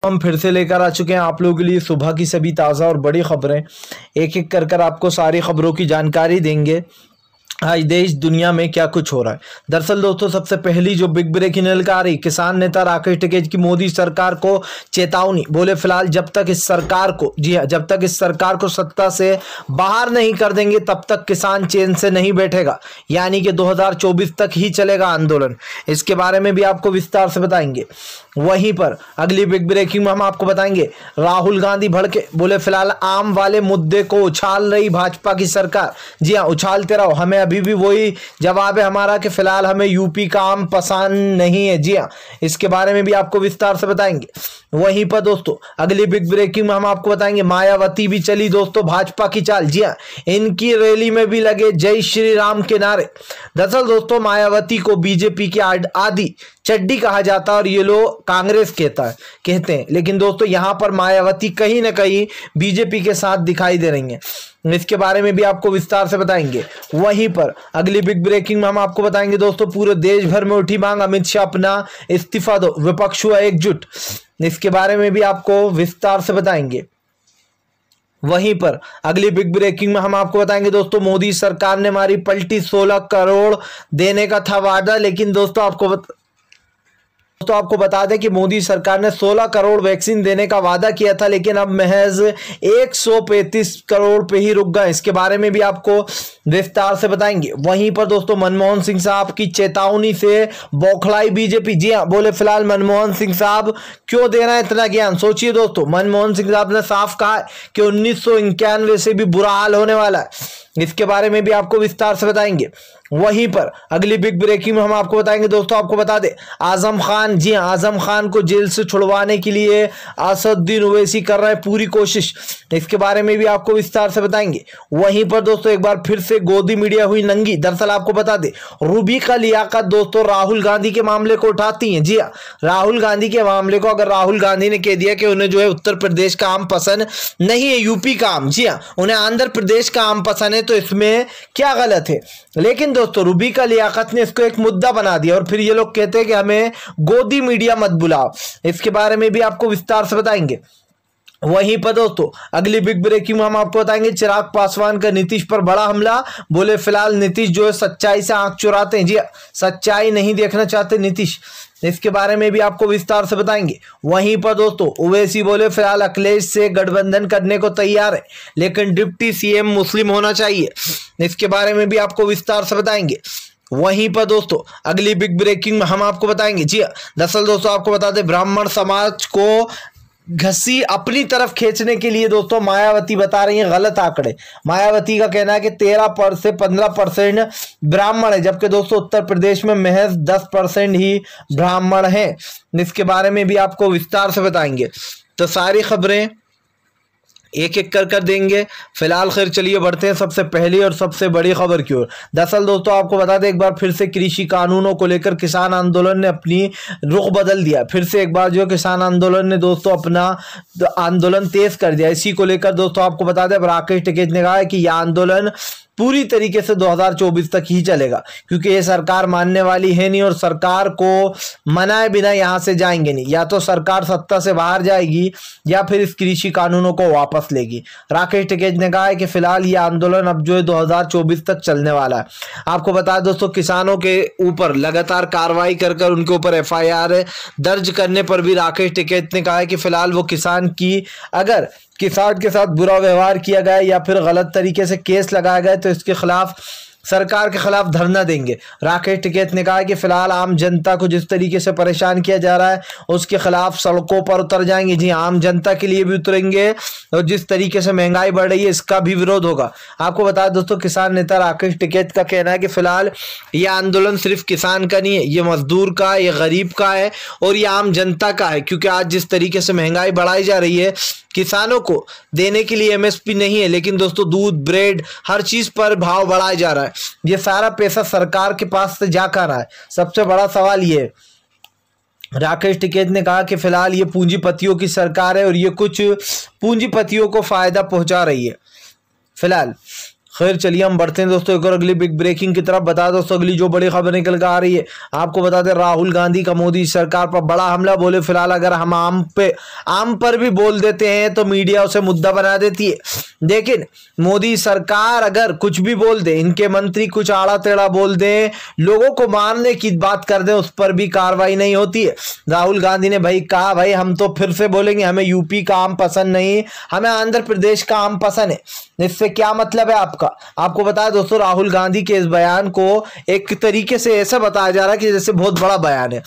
हम फिर से लेकर आ चुके हैं आप लोगों के लिए सुबह की सभी ताज़ा और बड़ी खबरें। एक एक कर आपको सारी खबरों की जानकारी देंगे आज देश दुनिया में क्या कुछ हो रहा है। दरअसल दोस्तों, सबसे पहली जो बिग ब्रेकिंग निकल आ रही, किसान नेता राकेश टिकैत की मोदी सरकार को चेतावनी। बोले फिलहाल जब तक इस सरकार को, जी हाँ, जब तक इस सरकार को सत्ता से बाहर नहीं कर देंगे तब तक किसान चैन से नहीं बैठेगा, यानी कि 2024 तक ही चलेगा आंदोलन। इसके बारे में भी आपको विस्तार से बताएंगे। वहीं पर अगली बिग ब्रेकिंग में हम आपको बताएंगे राहुल गांधी भड़के, बोले फिलहाल आम वाले मुद्दे को उछाल रही भाजपा की सरकार। जी हाँ, उछालते रहो, हमें अभी भी वही जवाब है हमारा कि फिलहाल हमें यूपी का आम पसंद नहीं है। जी हाँ, इसके बारे में भी आपको विस्तार से बताएंगे। वहीं पर दोस्तों अगली बिग ब्रेकिंग में हम आपको बताएंगे मायावती भी चली दोस्तों भाजपा की चाल। जी हाँ, इनकी रैली में भी लगे जय श्री राम के नारे। दरअसल दोस्तों, मायावती को बीजेपी की आदि चड्डी कहा जाता है और ये लोग कांग्रेस कहते हैं, लेकिन दोस्तों यहां पर मायावती कहीं ना कहीं बीजेपी के साथ दिखाई दे रही हैं। इसके बारे में भी आपको विस्तार से बताएंगे। वहीं पर अगली बिग ब्रेकिंग में हम आपको बताएंगे दोस्तों पूरे देश भर में उठी मांग, अमित शाह अपना इस्तीफा दो, विपक्ष हुआ एकजुट। इसके बारे में भी आपको विस्तार से बताएंगे। वहीं पर अगली बिग ब्रेकिंग में हम आपको बताएंगे दोस्तों मोदी सरकार ने मारी पलटी, 16 करोड़ देने का था वादा, लेकिन दोस्तों आपको बता दें कि मोदी सरकार ने 16 करोड़ वैक्सीन देने का वादा किया था, लेकिन अब महज 135 करोड़ पे ही रुक गए। इसके बारे में भी आपको विस्तार से बताएंगे। वहीं पर दोस्तों मनमोहन सिंह साहब की चेतावनी से बौखलाई बीजेपी। जी हां, बोले फिलहाल मनमोहन सिंह साहब क्यों दे रहे हैं इतना ज्ञान। सोचिए दोस्तों, मनमोहन सिंह साहब ने साफ कहा कि 1991 से भी बुरा हाल होने वाला है। इसके बारे में भी आपको विस्तार से बताएंगे। वहीं पर अगली बिग ब्रेकिंग में हम आपको बताएंगे दोस्तों, आपको बता दें आजम खान, जी हां, आजम खान को जेल से छुड़वाने के लिए असदुद्दीन ओवैसी कर रहे हैं पूरी कोशिश। इसके बारे में भी आपको विस्तार से बताएंगे। वहीं पर दोस्तों एक बार फिर से गोदी मीडिया हुई नंगी। दरअसल आपको बता दें रूबी का लियाकत दोस्तों राहुल गांधी के मामले को उठाती हैं। जी हां, राहुल गांधी के मामले को अगर राहुल गांधी ने कह दिया कि उन्हें जो है उत्तर प्रदेश का आम पसंद नहीं है, यूपी का आम, जी हां, उन्हें आंध्र प्रदेश का आम पसंद है, तो इसमें क्या गलत है। लेकिन दोस्तों रूबी का लियाकत ने इसको एक मुद्दा बना दिया और फिर ये लोग कहते हैं कि हमें गोदी मीडिया मत बुलाओ। इसके बारे में भी आपको विस्तार से बताएंगे। वहीं पर दोस्तों अगली बिग ब्रेकिंग में हम आपको बताएंगे चिराग पासवान का नीतीश पर बड़ा हमला। बोले फिलहाल नीतीश जो है सच्चाई से आंख चुराते हैं। जी सच्चाई नहीं देखना चाहते नीतीश। इसके बारे में भी आपको विस्तार से बताएंगे। वहीं पर दोस्तों ओवैसी बोले फिलहाल अखिलेश से गठबंधन करने को तैयार है, लेकिन डिप्टी सीएम मुस्लिम होना चाहिए। इसके बारे में भी आपको विस्तार से बताएंगे। वहीं पर दोस्तों अगली बिग ब्रेकिंग में हम आपको बताएंगे, जी दरअसल दोस्तों आपको बता दें ब्राह्मण समाज को घसी अपनी तरफ खींचने के लिए दोस्तों मायावती बता रही है गलत आंकड़े। मायावती का कहना है कि 13 से 15% ब्राह्मण है, जबकि दोस्तों उत्तर प्रदेश में महज 10% ही ब्राह्मण हैं। इसके बारे में भी आपको विस्तार से बताएंगे। तो सारी खबरें एक एक कर देंगे। फिलहाल खैर चलिए बढ़ते हैं सबसे पहली और सबसे बड़ी खबर की ओर। दरअसल दोस्तों आपको बता दें एक बार फिर से कृषि कानूनों को लेकर किसान आंदोलन ने अपनी रुख बदल दिया। फिर से एक बार जो किसान आंदोलन ने दोस्तों अपना आंदोलन तेज कर दिया। इसी को लेकर दोस्तों आपको बता दें राकेश टिकैत ने कहा है कि यह आंदोलन पूरी तरीके से 2024 तक ही चलेगा, क्योंकि ये सरकार मानने वाली है नहीं और सरकार को मनाए बिना यहां से जाएंगे नहीं। या तो सरकार सत्ता से बाहर जाएगी या फिर इस कृषि कानूनों को वापस लेगी। राकेश टिकैत ने कहा है कि फिलहाल ये आंदोलन अब जो है 2024 तक चलने वाला है। आपको बता दोस्तों किसानों के ऊपर लगातार कार्रवाई कर उनके ऊपर FIR दर्ज करने पर भी राकेश टिकैत ने कहा है कि फिलहाल वो किसान की अगर किसान के साथ बुरा व्यवहार किया गया या फिर गलत तरीके से केस लगाया गया तो इसके खिलाफ सरकार के खिलाफ धरना देंगे। राकेश टिकैत ने कहा कि फिलहाल आम जनता को जिस तरीके से परेशान किया जा रहा है उसके खिलाफ सड़कों पर उतर जाएंगे। जी आम जनता के लिए भी उतरेंगे और जिस तरीके से महंगाई बढ़ रही है इसका भी विरोध होगा। आपको बता दोस्तों किसान नेता राकेश टिकैत का कहना है कि फिलहाल ये आंदोलन सिर्फ किसान का नहीं है, ये मजदूर का, ये गरीब का है और ये आम जनता का है, क्योंकि आज जिस तरीके से महंगाई बढ़ाई जा रही है किसानों को देने के लिए MSP नहीं है, लेकिन दोस्तों दूध, ब्रेड, हर चीज पर भाव बढ़ाया जा रहा है। ये सारा पैसा सरकार के पास से जा कर रहा है। सबसे बड़ा सवाल ये है। राकेश टिकैत ने कहा कि फिलहाल ये पूंजीपतियों की सरकार है और ये कुछ पूंजीपतियों को फायदा पहुंचा रही है। फिलहाल खैर चलिए हम बढ़ते हैं दोस्तों एक और अगली बिग ब्रेकिंग की तरफ। बता दोस्तों अगली जो बड़ी खबर निकल कर आ रही है, आपको बता दें राहुल गांधी का मोदी सरकार पर बड़ा हमला। बोले फिलहाल अगर हम आम पर भी बोल देते हैं तो मीडिया उसे मुद्दा बना देती है, लेकिन मोदी सरकार अगर कुछ भी बोल दे, इनके मंत्री कुछ आड़ा टेढ़ा बोल दे, लोगों को मारने की बात कर दे, उस पर भी कार्रवाई नहीं होती है। राहुल गांधी ने भाई कहा भाई हम तो फिर से बोलेंगे हमें यूपी का आम पसंद नहीं, हमें आंध्र प्रदेश का आम पसंद है। इससे क्या मतलब है आपका? आपको बताया दोस्तों राहुल गांधी के इस बयान को एक तरीके से ऐसा बताया जा रहा है कि जैसे बहुत बड़ा बयान है,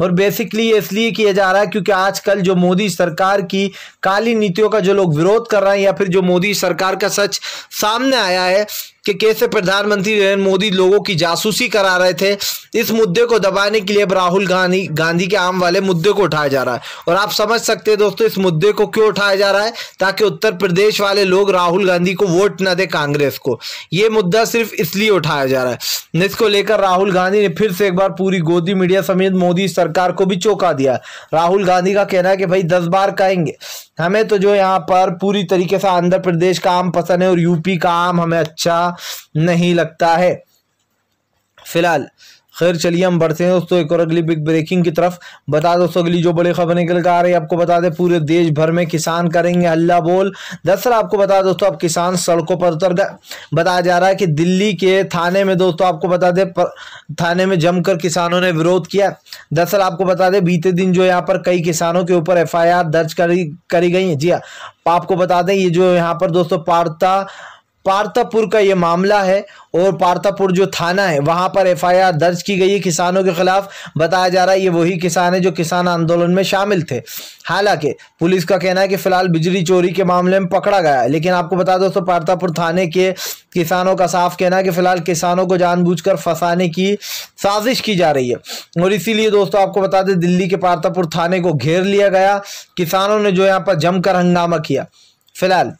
और बेसिकली ये इसलिए किया जा रहा है क्योंकि आजकल जो मोदी सरकार की काली नीतियों का जो लोग विरोध कर रहे हैं, या फिर जो मोदी सरकार का सच सामने आया है कि कैसे प्रधानमंत्री नरेंद्र मोदी लोगों की जासूसी करा रहे थे, इस मुद्दे को दबाने के लिए अब राहुल गांधी के आम वाले मुद्दे को उठाया जा रहा है। और आप समझ सकते हैं दोस्तों इस मुद्दे को क्यों उठाया जा रहा है, ताकि उत्तर प्रदेश वाले लोग राहुल गांधी को वोट न दे कांग्रेस को। ये मुद्दा सिर्फ इसलिए उठाया जा रहा है। इसको लेकर राहुल गांधी ने फिर से एक बार पूरी गोदी मीडिया समेत मोदी सरकार को भी चौंका दिया। राहुल गांधी का कहना है कि भाई 10 बार कहेंगे, हमें तो जो यहाँ पर पूरी तरीके से आंध्र प्रदेश का आम पसंद है और यूपी का आम हमें अच्छा नहीं लगता है। फिलहाल खैर चलिए हम बढ़ते हैं दोस्तों एक और अगली बिग ब्रेकिंग की तरफ। बता दोस्तों अगली जो बड़ी खबर निकल कर आ रही है, आपको बता दें पूरे देश भर में किसान करेंगे हल्ला बोल। दरअसल आपको बता दोस्तों अब किसान सड़कों पर उतर गए। बताया जा रहा है कि दिल्ली के थाने में दोस्तों आपको बता दें थाने में जमकर किसानों ने विरोध किया। दरअसल आपको बता दें बीते दिन जो यहाँ पर कई किसानों के ऊपर FIR दर्ज करी गई है। जी हाँ, आपको बता दें ये जो यहाँ पर दोस्तों पार्तापुर का ये मामला है, और पार्तापुर जो थाना है वहां पर FIR दर्ज की गई है किसानों के खिलाफ। बताया जा रहा है ये वही किसान है जो किसान आंदोलन में शामिल थे। हालांकि पुलिस का कहना है कि फिलहाल बिजली चोरी के मामले में पकड़ा गया है, लेकिन आपको बता दो दोस्तों पार्तापुर थाने के किसानों का साफ कहना है कि फिलहाल किसानों को जानबूझकर फंसाने की साजिश की जा रही है, और इसीलिए दोस्तों आपको बता दें दिल्ली के पार्तापुर थाने को घेर लिया गया। किसानों ने जो यहाँ पर जमकर हंगामा किया। फिलहाल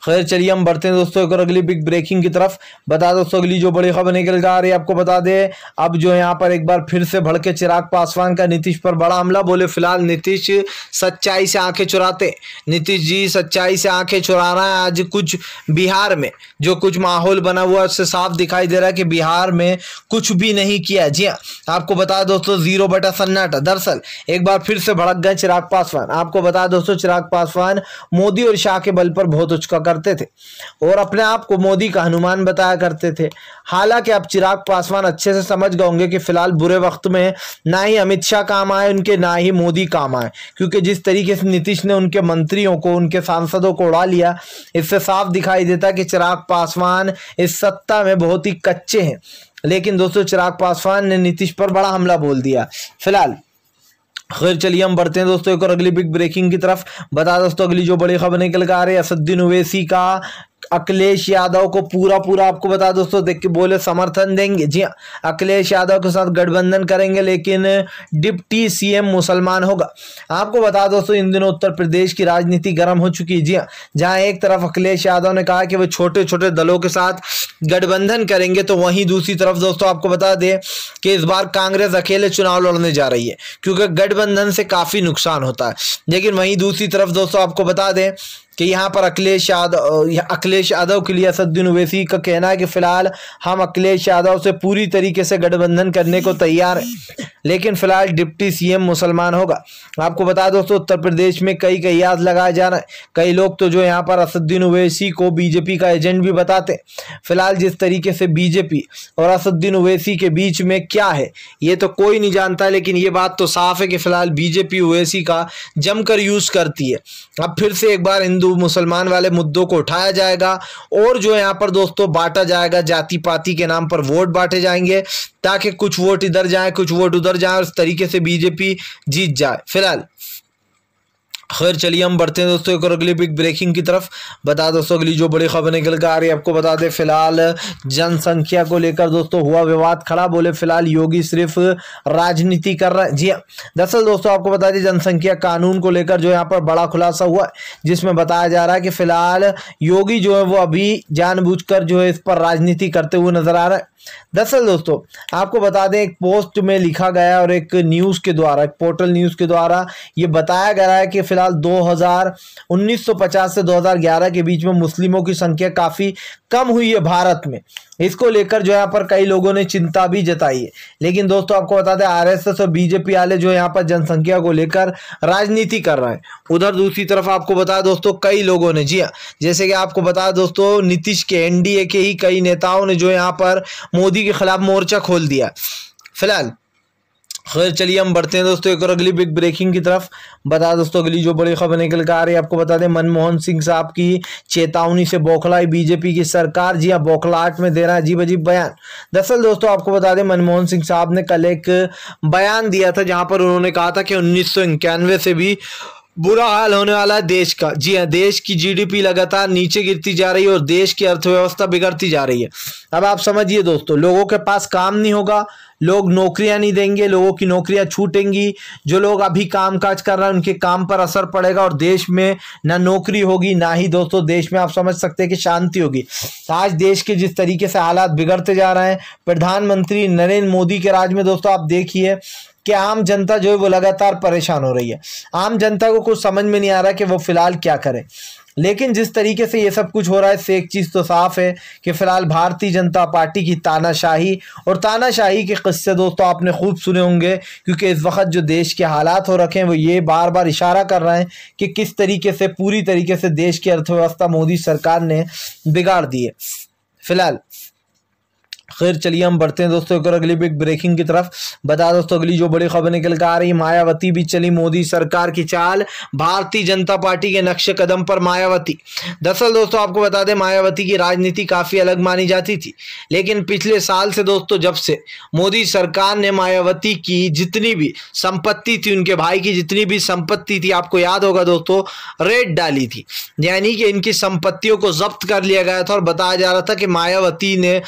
खैर चलिए हम बढ़ते हैं दोस्तों एक और अगली बिग ब्रेकिंग की तरफ। बता दोस्तों अगली जो बड़ी खबर निकल कर आ रही है, आपको बता दें अब जो यहाँ पर एक बार फिर से भड़के चिराग पासवान का नीतीश पर बड़ा हमला। बोले फिलहाल नीतीश सच्चाई से आंखें चुराते, नीतीश जी सच्चाई से आंखें चुरा रहा है। आज कुछ बिहार में जो कुछ माहौल बना हुआ है उससे साफ दिखाई दे रहा है कि बिहार में कुछ भी नहीं किया। जी हाँ, आपको बता दोस्तों 0 बटा सन्नाटा। दरअसल एक बार फिर से भड़क गए चिराग पासवान। आपको बता दोस्तों चिराग पासवान मोदी और शाह के बल पर बहुत उचका करते थे और अपने आप को मोदी का हनुमान बताया करते थे। हालांकि अब चिराग पासवान अच्छे से समझ गए होंगे कि फिलहाल बुरे वक्त में ना ही अमित शाह काम आए उनके, ना ही मोदी काम आए, क्योंकि जिस तरीके से नीतीश ने उनके मंत्रियों को, उनके सांसदों को उड़ा लिया, इससे साफ दिखाई देता कि चिराग पासवान इस सत्ता में बहुत ही कच्चे हैं। लेकिन दोस्तों चिराग पासवान ने नीतीश पर बड़ा हमला बोल दिया। फिलहाल खैर चलिए हम बढ़ते हैं दोस्तों एक और अगली बिग ब्रेकिंग की तरफ। बता दोस्तों अगली जो बड़ी खबर निकल कर आ रही है, असदुद्दीन ओवैसी का अखिलेश यादव को पूरा आपको बता दोस्तों देख के बोले समर्थन देंगे। जी हाँ, अखिलेश यादव के साथ गठबंधन करेंगे, लेकिन डिप्टी CM मुसलमान होगा। आपको बता दोस्तों इन दिनों उत्तर प्रदेश की राजनीति गर्म हो चुकी है। जी हाँ, जहां एक तरफ अखिलेश यादव ने कहा कि वो छोटे छोटे दलों के साथ गठबंधन करेंगे, तो वहीं दूसरी तरफ दोस्तों आपको बता दें कि इस बार कांग्रेस अकेले चुनाव लड़ने जा रही है, क्योंकि गठबंधन से काफी नुकसान होता है। लेकिन वहीं दूसरी तरफ दोस्तों आपको बता दें कि यहाँ पर अखिलेश यादव के लिए असदुद्दीन ओवैसी का कहना है कि फिलहाल हम अखिलेश यादव से पूरी तरीके से गठबंधन करने को तैयार हैं, लेकिन फिलहाल डिप्टी CM मुसलमान होगा। आपको बता दोस्तों उत्तर प्रदेश में कई कयास लगाए जा रहे हैं। कई लोग तो जो यहाँ पर असदुद्दीन ओवैसी को बीजेपी का एजेंट भी बताते हैं। फिलहाल जिस तरीके से बीजेपी और असदुद्दीन ओवैसी के बीच में क्या है ये तो कोई नहीं जानता, लेकिन ये बात तो साफ है कि फिलहाल बीजेपी ओवैसी का जमकर यूज करती है। अब फिर से एक बार हिंदू मुसलमान वाले मुद्दों को उठाया जाएगा और जो यहाँ पर दोस्तों बांटा जाएगा, जाति पाति के नाम पर वोट बांटे जाएंगे, ताकि कुछ वोट इधर जाए कुछ वोट उधर जाए और इस तरीके से बीजेपी जीत जाए। फिलहाल खैर चलिए हम बढ़ते हैं दोस्तों एक और अगली बिग ब्रेकिंग की तरफ। बता दोस्तों अगली जो बड़ी खबर निकल कर आ रही है, आपको बता दें फिलहाल जनसंख्या को लेकर दोस्तों हुआ विवाद खड़ा। बोले फिलहाल योगी सिर्फ राजनीति कर रहे हैं। जी हाँ, दरअसल दोस्तों आपको बता दें जनसंख्या कानून को लेकर जो यहाँ पर बड़ा खुलासा हुआ है, जिसमें बताया जा रहा है कि फिलहाल योगी जो है वो अभी जानबूझकर जो है इस पर राजनीति करते हुए नजर आ रहा है। दरअसल दोस्तों आपको बता दें, एक पोस्ट में लिखा गया और एक न्यूज़ के द्वारा, एक पोर्टल न्यूज़ के द्वारा ये बताया गया है कि फिलहाल 1950 से 2011 के बीच में मुस्लिमों की संख्या काफ़ी कम हुई है भारत में। इसको लेकर जो यहाँ पर कई लोगों ने चिंता भी जताई है। लेकिन दोस्तों आपको बता दें, आरएसएस और बीजेपी वाले जो यहाँ पर जनसंख्या को लेकर राजनीति कर रहे हैं। उधर दूसरी तरफ आपको बताया दोस्तों, कई लोगों ने, जी हाँ, जैसे कि आपको बताया दोस्तों, नीतीश के एनडीए के ही कई नेताओं ने जो यहाँ पर मोदी के खिलाफ मोर्चा खोल दिया। फिलहाल खैर चलिए हम बढ़ते हैं दोस्तों एक और अगली बिग ब्रेकिंग की तरफ। बता दोस्तों अगली जो बड़ी खबर निकल कर आ रही है, आपको बता दें, मनमोहन सिंह साहब की चेतावनी से बौखलाई बीजेपी की सरकार। जी हाँ, बौखलाहट में दे रहा है अजीब अजीब बयान। दरअसल दोस्तों आपको बता दें, मनमोहन सिंह साहब ने कल एक बयान दिया था जहां पर उन्होंने कहा था कि 1991 से भी बुरा हाल होने वाला है देश का। जी हाँ, देश की जीडीपी लगातार नीचे गिरती जा रही है और देश की अर्थव्यवस्था बिगड़ती जा रही है। अब आप समझिए दोस्तों, लोगों के पास काम नहीं होगा, लोग नौकरियां नहीं देंगे, लोगों की नौकरियां छूटेंगी, जो लोग अभी कामकाज कर रहे हैं उनके काम पर असर पड़ेगा और देश में ना नौकरी होगी, ना ही दोस्तों देश में आप समझ सकते हैं कि शांति होगी। आज देश के जिस तरीके से हालात बिगड़ते जा रहे हैं, प्रधानमंत्री नरेंद्र मोदी के राज में दोस्तों आप देखिए कि आम जनता जो है वो लगातार परेशान हो रही है। आम जनता को कुछ समझ में नहीं आ रहा कि वो फिलहाल क्या करे। लेकिन जिस तरीके से ये सब कुछ हो रहा है, इससे एक चीज़ तो साफ है कि फिलहाल भारतीय जनता पार्टी की तानाशाही और तानाशाही के किस्से दोस्तों आपने खूब सुने होंगे, क्योंकि इस वक्त जो देश के हालात हो रखे हैं वो ये बार बार इशारा कर रहे हैं कि किस तरीके से पूरी तरीके से देश की अर्थव्यवस्था मोदी सरकार ने बिगाड़ दी है। फिलहाल खैर चलिए हम बढ़ते हैं दोस्तों एक और अगली बिग ब्रेकिंग की तरफ। बता दोस्तों अगली जो बड़ी खबर निकल कर आ रही है, मायावती भी चली मोदी सरकार की चाल, भारतीय जनता पार्टी के नक्शे कदम पर मायावती। दरअसल दोस्तों आपको बता दें, मायावती की राजनीति काफी अलग मानी जाती थी, लेकिन पिछले साल से दोस्तों जब से मोदी सरकार ने मायावती की जितनी भी संपत्ति थी, उनके भाई की जितनी भी संपत्ति थी, आपको याद होगा दोस्तों, रेड डाली थी, यानी कि इनकी संपत्तियों को जब्त कर लिया गया था और बताया जा रहा था कि मायावती ने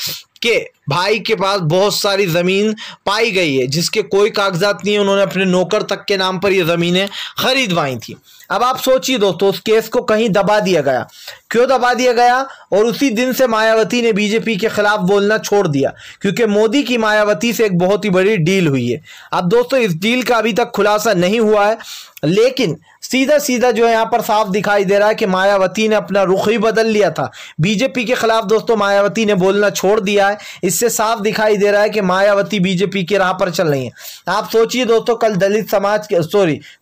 के भाई के पास बहुत सारी जमीन पाई गई है जिसके कोई कागजात नहीं है, उन्होंने अपने नौकर तक के नाम पर ये जमीनें खरीदवाई थी। अब आप सोचिए दोस्तों, उस केस को कहीं दबा दिया गया। क्यों दबा दिया गया? और उसी दिन से मायावती ने बीजेपी के खिलाफ बोलना छोड़ दिया, क्योंकि मोदी की मायावती से एक बहुत ही बड़ी डील हुई है। अब दोस्तों इस डील का अभी तक खुलासा नहीं हुआ है, लेकिन सीधा सीधा जो है यहाँ पर साफ दिखाई दे रहा है कि मायावती ने अपना रुख ही बदल लिया था। बीजेपी के खिलाफ दोस्तों मायावती ने बोलना छोड़ दिया है। इससे साफ दिखाई दे रहा है कि मायावती बीजेपी की राह पर चल रही है। आप सोचिए दोस्तों, कल दलित समाज के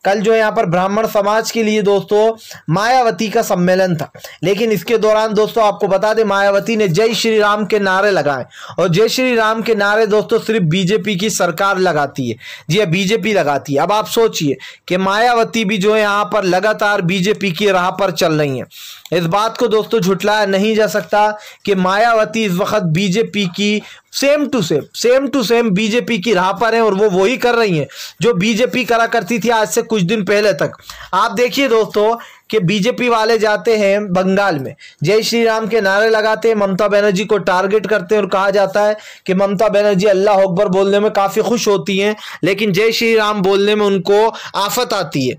कल जो है यहाँ पर ब्राह्मण समाज के लिए दोस्तों मायावती का सम्मेलन था, लेकिन इसके दौरान दोस्तों आपको बता दें, मायावती ने जय श्री राम के नारे लगाए। और जय श्री राम के नारे दोस्तों सिर्फ बीजेपी की सरकार लगाती है, जी बीजेपी लगाती है। अब आप सोचिए कि मायावती भी जो है यहाँ पर लगातार बीजेपी की राह पर चल रही है। इस बात को दोस्तों झुटलाया नहीं जा सकता कि मायावती इस वक्त बीजेपी की सेम टू सेम बीजेपी की राह पर है, और वो वही कर रही हैं जो बीजेपी करा करती थी आज से कुछ दिन पहले तक। आप देखिए दोस्तों कि बीजेपी वाले जाते हैं बंगाल में, जय श्री राम के नारे लगाते हैं, ममता बनर्जी को टारगेट करते हैं और कहा जाता है कि ममता बनर्जी अल्लाह अकबर बोलने में काफी खुश होती हैं, लेकिन जय श्री राम बोलने में उनको आफत आती है।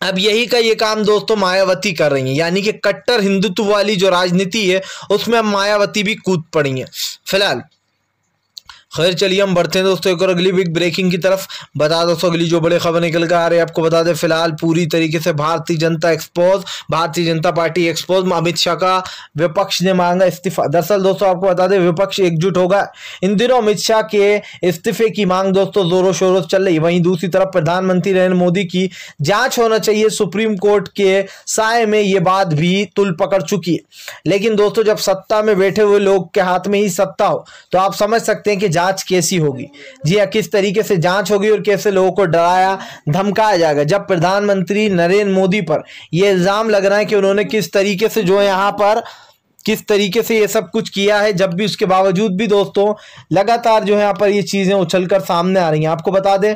अब यही का ये काम दोस्तों मायावती कर रही है, यानी कि कट्टर हिंदुत्व वाली जो राजनीति है उसमें अब मायावती भी कूद पड़ी है। फिलहाल खैर चलिए हम बढ़ते हैं दोस्तों एक और अगली बिग ब्रेकिंग की तरफ। बता दोस्तों अगली जो बड़ी खबर निकल कर आ रही है, आपको बता दें फिलहाल पूरी तरीके से भारतीय जनता पार्टी एक्सपोज। अमित शाह का विपक्ष ने मांगा इस्तीफा। दरअसल दोस्तों आपको बता दें विपक्ष एकजुट होगा। इन दिनों अमित शाह के इस्तीफे की मांग दोस्तों जोरों शोरों से चल रही है। वहीं दूसरी तरफ प्रधानमंत्री नरेंद्र मोदी की जांच होना चाहिए सुप्रीम कोर्ट के साए में, ये बात भी तुल पकड़ चुकी है। लेकिन दोस्तों जब सत्ता में बैठे हुए लोग के हाथ में ही सत्ता हो तो आप समझ सकते हैं कि जांच कैसी होगी। जी हाँ, किस तरीके से जांच होगी और कैसे लोगों को डराया धमकाया जाएगा। जब प्रधानमंत्री नरेंद्र मोदी पर यह इल्जाम लग रहा है कि उन्होंने किस तरीके से जो है यहाँ पर किस तरीके से ये सब कुछ किया है, जब भी उसके बावजूद भी दोस्तों लगातार जो है यहाँ पर ये चीजें उछलकर सामने आ रही हैं। आपको बता दें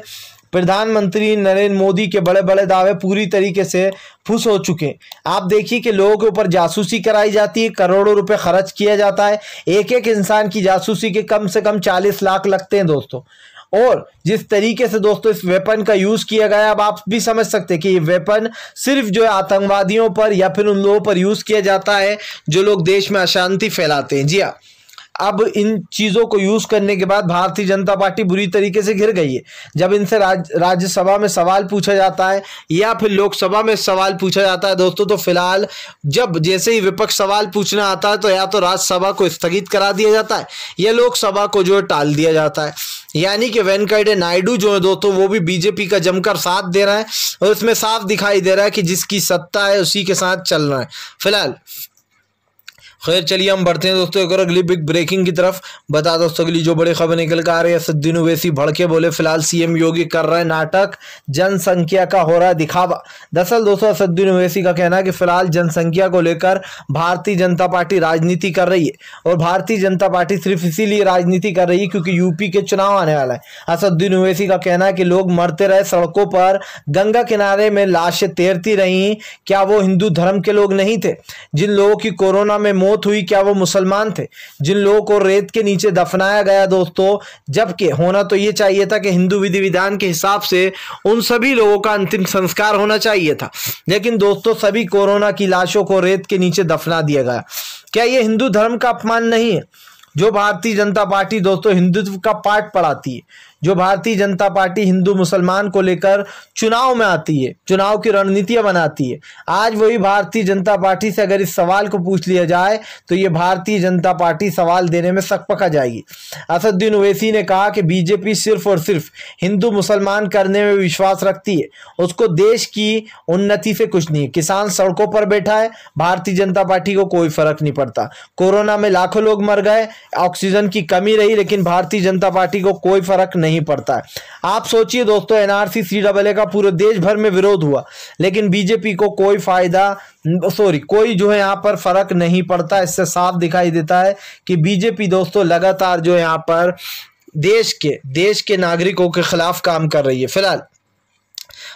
प्रधानमंत्री नरेंद्र मोदी के बड़े बड़े दावे पूरी तरीके से फुस हो चुके हैं। आप देखिए कि लोगों के ऊपर जासूसी कराई जाती है, करोड़ों रुपए खर्च किया जाता है। एक एक इंसान की जासूसी के कम से कम 40 लाख लगते हैं दोस्तों। और जिस तरीके से दोस्तों इस वेपन का यूज किया गया, अब आप भी समझ सकते हैं कि ये वेपन सिर्फ जो है आतंकवादियों पर या फिर उन लोगों पर यूज किया जाता है जो लोग देश में अशांति फैलाते हैं। जी हाँ, अब इन चीज़ों को यूज़ करने के बाद भारतीय जनता पार्टी बुरी तरीके से घिर गई है। जब इनसे राज्यसभा में सवाल पूछा जाता है या फिर लोकसभा में सवाल पूछा जाता है दोस्तों, तो फिलहाल जब जैसे ही विपक्ष सवाल पूछना आता है तो या तो राज्यसभा को स्थगित करा दिया जाता है या लोकसभा को जो है टाल दिया जाता है। यानी कि वेंकैया नायडू जो है दोस्तों वो भी बीजेपी का जमकर साथ दे रहा है और इसमें साफ दिखाई दे रहा है कि जिसकी सत्ता है उसी के साथ चल रहा है फिलहाल। खैर चलिए हम बढ़ते हैं दोस्तों एक और अगली बिग ब्रेकिंग की तरफ। बता दोस्तों अगली जो बड़ी खबर निकल कर आ रही है, असदुद्दीन ओवैसी भड़के बोले फिलहाल सीएम योगी कर रहे नाटक, जनसंख्या का हो रहा है दिखावा। दरअसल दोस्तों असदुद्दीन ओवैसी का कहना है कि फिलहाल जनसंख्या को लेकर भारतीय जनता पार्टी राजनीति कर रही है और भारतीय जनता पार्टी सिर्फ इसीलिए राजनीति कर रही है क्योंकि यूपी के चुनाव आने वाला है। असदुद्दीन ओवैसी का कहना है कि लोग मरते रहे सड़कों पर, गंगा किनारे में लाशें तैरती रही, क्या वो हिंदू धर्म के लोग नहीं थे? जिन लोगों की कोरोना में मौत हुई क्या वो मुसलमान थे? जिन लोगों को रेत के नीचे दफनाया गया दोस्तों, जबकि होना तो ये चाहिए था कि हिंदू विधि विधान के हिसाब से उन सभी लोगों का अंतिम संस्कार होना चाहिए था, लेकिन दोस्तों सभी कोरोना की लाशों को रेत के नीचे दफना दिया गया। क्या ये हिंदू धर्म का अपमान नहीं है? जो भारतीय जनता पार्टी दोस्तों हिंदुत्व का पाठ पढ़ाती है, जो भारतीय जनता पार्टी हिंदू मुसलमान को लेकर चुनाव में आती है, चुनाव की रणनीतियां बनाती है, आज वही भारतीय जनता पार्टी से अगर इस सवाल को पूछ लिया जाए तो ये भारतीय जनता पार्टी सवाल देने में सकपका जाएगी। असदुद्दीन ओवैसी ने कहा कि बीजेपी सिर्फ और सिर्फ हिंदू मुसलमान करने में विश्वास रखती है, उसको देश की उन्नति से कुछ नहीं। किसान सड़कों पर बैठा है, भारतीय जनता पार्टी को कोई फर्क नहीं पड़ता। कोरोना में लाखों लोग मर गए, ऑक्सीजन की कमी रही, लेकिन भारतीय जनता पार्टी को कोई फर्क नहीं पड़ता है। आप सोचिए दोस्तों एनआरसी सीएए का पूरे देश भर में विरोध हुआ, लेकिन बीजेपी को कोई कोई जो है यहाँ पर फर्क नहीं पड़ता। इससे साफ दिखाई देता है कि बीजेपी दोस्तों लगातार जो है यहाँ पर देश के नागरिकों के खिलाफ काम कर रही है फिलहाल।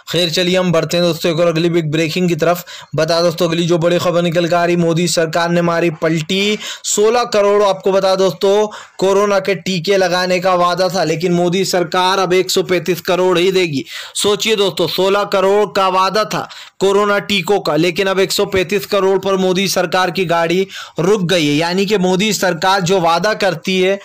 खैर चलिए हम बढ़ते हैं दोस्तों एक और अगली बिग ब्रेकिंग की तरफ। बता दोस्तों अगली जो बड़ी खबर निकल कर आ रही, मोदी सरकार ने मारी पलटी, 16 करोड़ आपको बता दोस्तों कोरोना के टीके लगाने का वादा था, लेकिन मोदी सरकार अब 135 करोड़ ही देगी। सोचिए दोस्तों 16 करोड़ का वादा था कोरोना टीकों का, लेकिन अब 135 करोड़ पर मोदी सरकार की गाड़ी रुक गई है। यानी कि मोदी सरकार जो वादा करती है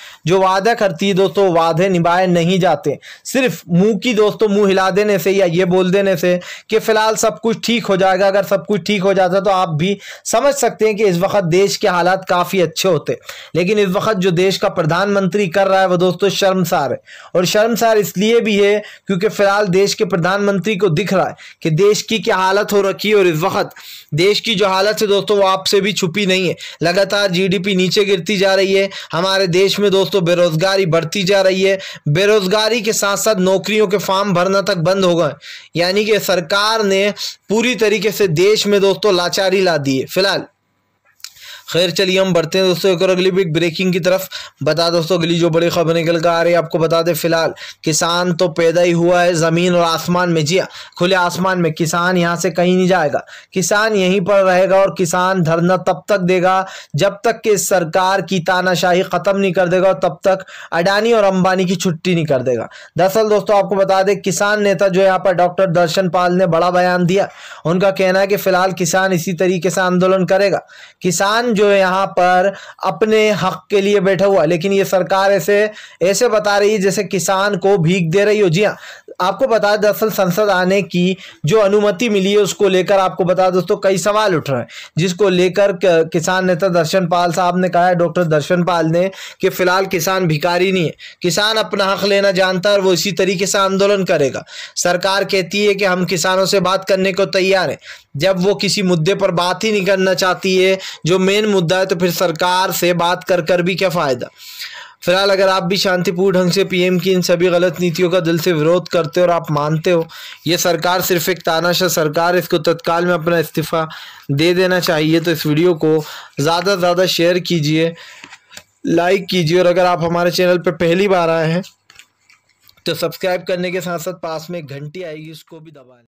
दोस्तों वादे निभाए नहीं जाते। सिर्फ मुंह हिला देने से या ये बोल देने से कि फिलहाल सब कुछ ठीक हो जाएगा, अगर सब कुछ ठीक हो जाता तो आप भी समझ सकते हैं कि इस वक्त देश के हालात काफी अच्छे होते, लेकिन इस वक्त जो देश का प्रधानमंत्री कर रहा है वो दोस्तों शर्मसार है। और शर्मसार इसलिए भी है क्योंकि फिलहाल देश के प्रधानमंत्री को दिख रहा है कि देश की क्या हालत हो रखी है और इस वक्त देश की जो हालत है दोस्तों वो आपसे भी छुपी नहीं है। लगातार जीडीपी नीचे गिरती जा रही है, हमारे देश में दोस्तों बेरोजगारी बढ़ती जा रही है, बेरोजगारी के साथ साथ नौकरियों के फॉर्म भरना तक बंद हो गए। यानी कि सरकार ने पूरी तरीके से देश में दोस्तों लाचारी ला दी है फिलहाल। खैर चलिए हम बढ़ते हैं दोस्तों एक और अगली बिग ब्रेकिंग की तरफ। बता दोस्तों अगली जो बड़ी खबर निकल कर आ रही है आपको बता दें फिलहाल किसान तो पैदा ही हुआ है जमीन और आसमान में। जी खुले आसमान में, किसान यहाँ से कहीं नहीं जाएगा, किसान यहीं पर रहेगा और किसान धरना तब तक देगा जब तक कि सरकार की तानाशाही खत्म नहीं कर देगा और तब तक अडानी और अंबानी की छुट्टी नहीं कर देगा। दरअसल दोस्तों आपको बता दें किसान नेता जो यहाँ पर डॉक्टर दर्शन पाल ने बड़ा बयान दिया। उनका कहना है कि फिलहाल किसान इसी तरीके से आंदोलन करेगा। किसान जो है यहाँ पर अपने हक के लिए बैठा हुआ, लेकिन ये सरकार ऐसे बता रही है जैसे किसान को भीख दे रही हो। जी हाँ, आपको बता दरअसल संसद आने की जो अनुमति मिली है उसको लेकर आपको बता दोस्तों कई सवाल उठ रहे हैं, जिसको लेकर किसान नेता दर्शन पाल साहब ने कहा है, डॉक्टर दर्शन पाल ने, कि फिलहाल किसान भिखारी नहीं है, किसान अपना हक लेना जानता है और वो इसी तरीके से आंदोलन करेगा। सरकार कहती है कि हम किसानों से बात करने को तैयार हैं, जब वो किसी मुद्दे पर बात ही नहीं करना चाहती है जो मेन मुद्दा है, तो फिर सरकार से बात कर भी क्या फायदा। फिलहाल अगर आप भी शांतिपूर्ण ढंग से पीएम की इन सभी गलत नीतियों का दिल से विरोध करते हो और आप मानते हो ये सरकार सिर्फ एक तानाशाह सरकार, इसको तत्काल में अपना इस्तीफा दे देना चाहिए, तो इस वीडियो को ज़्यादा से ज़्यादा शेयर कीजिए, लाइक कीजिए, और अगर आप हमारे चैनल पर पहली बार आए हैं तो सब्सक्राइब करने के साथ साथ पास में घंटी आएगी उसको भी दबाएं।